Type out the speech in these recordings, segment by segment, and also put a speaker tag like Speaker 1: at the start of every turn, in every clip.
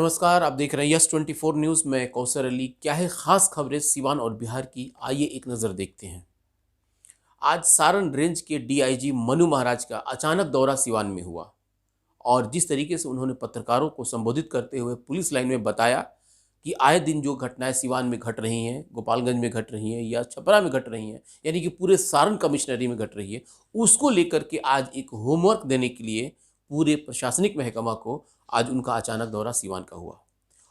Speaker 1: नमस्कार, आप देख रहे हैं यस 24 न्यूज़ में कौसर अली। क्या है खास खबरें सीवान और बिहार की, आइए एक नज़र देखते हैं। आज सारण रेंज के डीआईजी मनु महाराज का अचानक दौरा सीवान में हुआ और जिस तरीके से उन्होंने पत्रकारों को संबोधित करते हुए पुलिस लाइन में बताया कि आए दिन जो घटनाएं सीवान में घट रही हैं, गोपालगंज में घट रही हैं या छपरा में घट रही हैं, यानी कि पूरे सारण कमिश्नरी में घट रही है, उसको लेकर के आज एक होमवर्क देने के लिए पूरे प्रशासनिक महकमा को आज उनका अचानक दौरा सीवान का हुआ।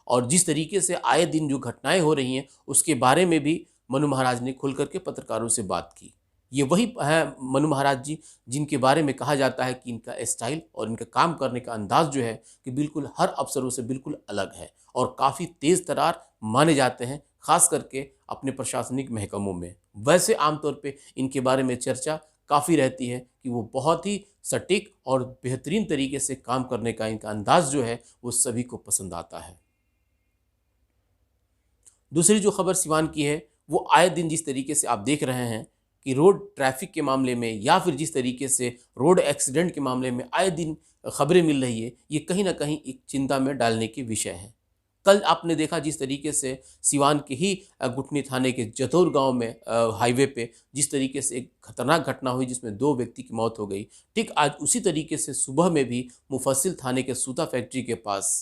Speaker 1: और जिस तरीके से आए दिन जो घटनाएं हो रही हैं उसके बारे में भी मनु महाराज ने खुल करके पत्रकारों से बात की। ये वही है मनु महाराज जी जिनके बारे में कहा जाता है कि इनका स्टाइल और इनका काम करने का अंदाज जो है कि बिल्कुल हर अफसरों से बिल्कुल अलग है और काफ़ी तेज़ तर्रार माने जाते हैं, खास करके अपने प्रशासनिक महकमों में। वैसे आमतौर पे इनके बारे में चर्चा काफ़ी रहती है कि वो बहुत ही सटीक और बेहतरीन तरीके से काम करने का इनका अंदाज जो है वो सभी को पसंद आता है। दूसरी जो खबर सिवान की है वो आए दिन जिस तरीके से आप देख रहे हैं कि रोड ट्रैफिक के मामले में या फिर जिस तरीके से रोड एक्सीडेंट के मामले में आए दिन खबरें मिल रही है, ये कहीं ना कहीं एक चिंता में डालने के विषय है। कल आपने देखा जिस तरीके से सिवान के ही गुटनी थाने के जतौर गांव में हाईवे पे जिस तरीके से एक खतरनाक घटना हुई जिसमें 2 व्यक्ति की मौत हो गई। ठीक आज उसी तरीके से सुबह में भी मुफस्सिल थाने के सूता फैक्ट्री के पास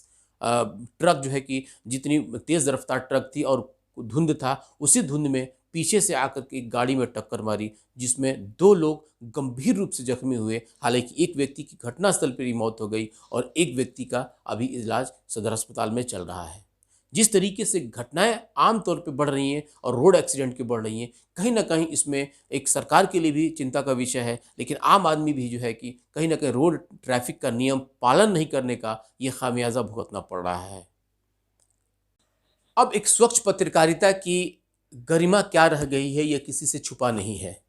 Speaker 1: ट्रक जो है कि जितनी तेज़ रफ्तार ट्रक थी और धुंध था, उसी धुंध में पीछे से आकर के एक गाड़ी में टक्कर मारी जिसमें 2 लोग गंभीर रूप से जख्मी हुए। हालांकि एक व्यक्ति की घटनास्थल पर ही मौत हो गई और एक व्यक्ति का अभी इलाज सदर अस्पताल में चल रहा है। जिस तरीके से घटनाएं आम तौर पे बढ़ रही हैं और रोड एक्सीडेंट की बढ़ रही हैं, कहीं ना कहीं इसमें एक सरकार के लिए भी चिंता का विषय है, लेकिन आम आदमी भी जो है कि कहीं ना कहीं रोड ट्रैफिक का नियम पालन नहीं करने का ये खामियाजा भुगतना पड़ रहा है। अब एक स्वच्छ पत्रकारिता की गरिमा क्या रह गई है, यह किसी से छुपा नहीं है।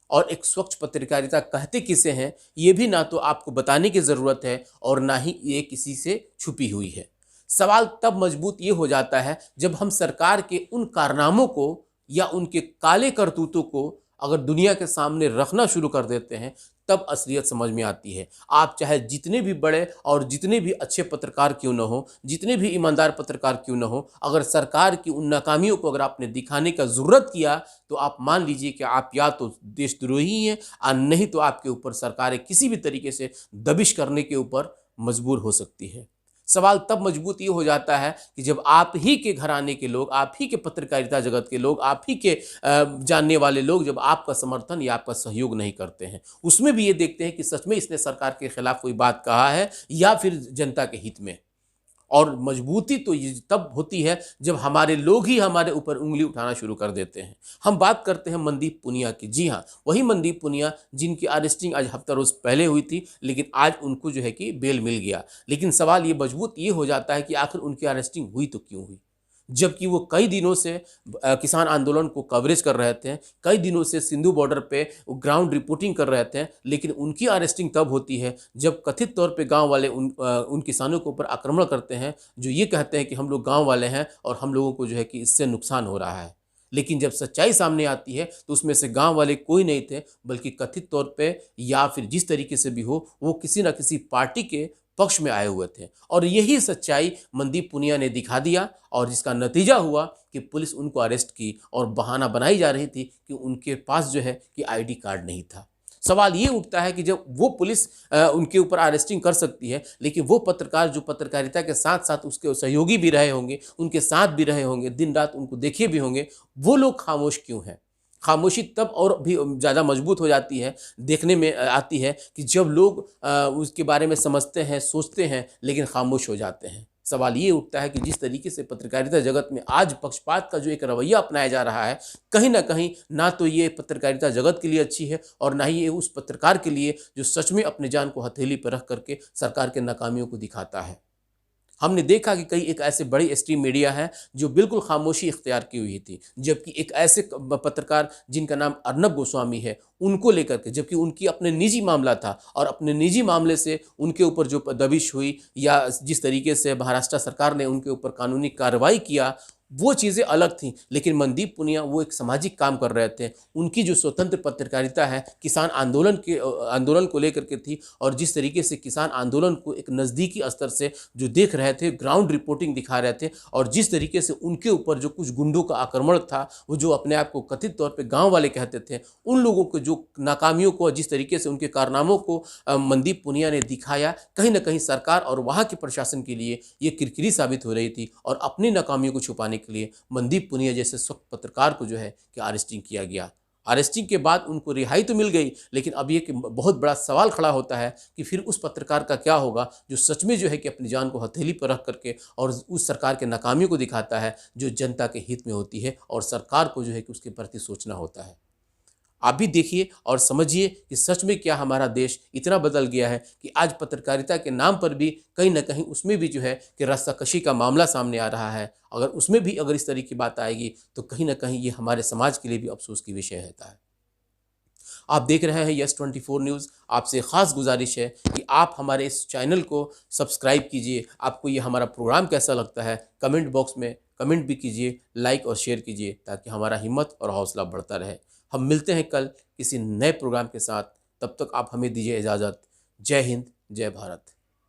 Speaker 1: और एक स्वच्छ पत्रकारिता कहते किसे हैं, ये भी ना तो आपको बताने की ज़रूरत है और ना ही ये किसी से छुपी हुई है। सवाल तब मजबूत ये हो जाता है जब हम सरकार के उन कारनामों को या उनके काले करतूतों को अगर दुनिया के सामने रखना शुरू कर देते हैं, तब असलियत समझ में आती है। आप चाहे जितने भी बड़े और जितने भी अच्छे पत्रकार क्यों न हो, जितने भी ईमानदार पत्रकार क्यों न हो, अगर सरकार की उन नाकामियों को अगर आपने दिखाने का ज़रूरत किया तो आप मान लीजिए कि आप या तो देशद्रोही हैं और नहीं तो आपके ऊपर सरकारें किसी भी तरीके से दबिश करने के ऊपर मजबूर हो सकती है। सवाल तब मजबूत ये हो जाता है कि जब आप ही के घराने के लोग, आप ही के पत्रकारिता जगत के लोग, आप ही के जानने वाले लोग जब आपका समर्थन या आपका सहयोग नहीं करते हैं, उसमें भी ये देखते हैं कि सच में इसने सरकार के खिलाफ कोई बात कहा है या फिर जनता के हित में। और मजबूती तो ये तब होती है जब हमारे लोग ही हमारे ऊपर उंगली उठाना शुरू कर देते हैं। हम बात करते हैं मनदीप पुनिया की। जी हाँ, वही मनदीप पुनिया जिनकी अरेस्टिंग आज हफ्ता रोज़ पहले हुई थी, लेकिन आज उनको जो है कि बेल मिल गया। लेकिन सवाल ये मजबूत ये हो जाता है कि आखिर उनकी अरेस्टिंग हुई तो क्यों हुई, जबकि वो कई दिनों से किसान आंदोलन को कवरेज कर रहे थे, कई दिनों से सिंधु बॉर्डर पे ग्राउंड रिपोर्टिंग कर रहे थे। लेकिन उनकी अरेस्टिंग तब होती है जब कथित तौर पे गांव वाले उन किसानों के ऊपर आक्रमण करते हैं जो ये कहते हैं कि हम लोग गांव वाले हैं और हम लोगों को जो है कि इससे नुकसान हो रहा है। लेकिन जब सच्चाई सामने आती है तो उसमें से गांव वाले कोई नहीं थे, बल्कि कथित तौर पे या फिर जिस तरीके से भी हो वो किसी न किसी पार्टी के पक्ष में आए हुए थे। और यही सच्चाई मनदीप पुनिया ने दिखा दिया और जिसका नतीजा हुआ कि पुलिस उनको अरेस्ट की और बहाना बनाई जा रही थी कि उनके पास जो है कि आईडी कार्ड नहीं था। सवाल ये उठता है कि जब वो पुलिस उनके ऊपर अरेस्टिंग कर सकती है, लेकिन वो पत्रकार जो पत्रकारिता के साथ साथ उसके सहयोगी भी रहे होंगे, उनके साथ भी रहे होंगे, दिन रात उनको देखे भी होंगे, वो लोग खामोश क्यों हैं? खामोशी तब और भी ज़्यादा मजबूत हो जाती है, देखने में आती है कि जब लोग उसके बारे में समझते हैं, सोचते हैं, लेकिन खामोश हो जाते हैं। सवाल ये उठता है कि जिस तरीके से पत्रकारिता जगत में आज पक्षपात का जो एक रवैया अपनाया जा रहा है, कहीं न कहीं ना तो ये पत्रकारिता जगत के लिए अच्छी है और ना ही ये उस पत्रकार के लिए जो सच में अपनी जान को हथेली पर रख करके सरकार के नाकामियों को दिखाता है। हमने देखा कि कई एक ऐसे बड़ी स्ट्रीम मीडिया है जो बिल्कुल खामोशी इख्तियार की हुई थी, जबकि एक ऐसे पत्रकार जिनका नाम अर्नब गोस्वामी है, उनको लेकर के, जबकि उनकी अपने निजी मामला था और अपने निजी मामले से उनके ऊपर जो दबिश हुई या जिस तरीके से महाराष्ट्र सरकार ने उनके ऊपर कानूनी कार्रवाई किया, वो चीज़ें अलग थीं, लेकिन मनदीप पुनिया वो एक सामाजिक काम कर रहे थे। उनकी जो स्वतंत्र पत्रकारिता है किसान आंदोलन को लेकर के थी, और जिस तरीके से किसान आंदोलन को एक नज़दीकी स्तर से जो देख रहे थे, ग्राउंड रिपोर्टिंग दिखा रहे थे, और जिस तरीके से उनके ऊपर जो कुछ गुंडों का आक्रमण था, वो जो अपने आप को कथित तौर पे गाँव वाले कहते थे, उन लोगों को जो नाकामियों को, जिस तरीके से उनके कारनामों को मनदीप पुनिया ने दिखाया, कहीं न कहीं सरकार और वहाँ के प्रशासन के लिए ये किरकिरी साबित हो रही थी, और अपनी नाकामियों को छुपाने के लिए मनदीप पुनिया जैसे स्वच्छ पत्रकार को जो है कि अरेस्टिंग किया गया। अरेस्टिंग के बाद उनको रिहाई तो मिल गई, लेकिन अब ये कि बहुत बड़ा सवाल खड़ा होता है कि फिर उस पत्रकार का क्या होगा जो सच में जो है कि अपनी जान को हथेली पर रख करके और उस सरकार के नाकामियों को दिखाता है जो जनता के हित में होती है, और सरकार को जो है कि उसके प्रति सोचना होता है। आप भी देखिए और समझिए कि सच में क्या हमारा देश इतना बदल गया है कि आज पत्रकारिता के नाम पर भी कहीं न कहीं उसमें भी जो है कि रस्साकशी का मामला सामने आ रहा है। अगर उसमें भी अगर इस तरह की बात आएगी तो कहीं न कहीं ये हमारे समाज के लिए भी अफ़सोस की विषय रहता है। आप देख रहे हैं यस 24 न्यूज़। आपसे ख़ास गुजारिश है कि आप हमारे इस चैनल को सब्सक्राइब कीजिए। आपको ये हमारा प्रोग्राम कैसा लगता है कमेंट बॉक्स में कमेंट भी कीजिए, लाइक और शेयर कीजिए, ताकि हमारा हिम्मत और हौसला बढ़ता रहे। हम मिलते हैं कल किसी नए प्रोग्राम के साथ। तब तक आप हमें दीजिए इजाज़त। जय हिंद, जय भारत।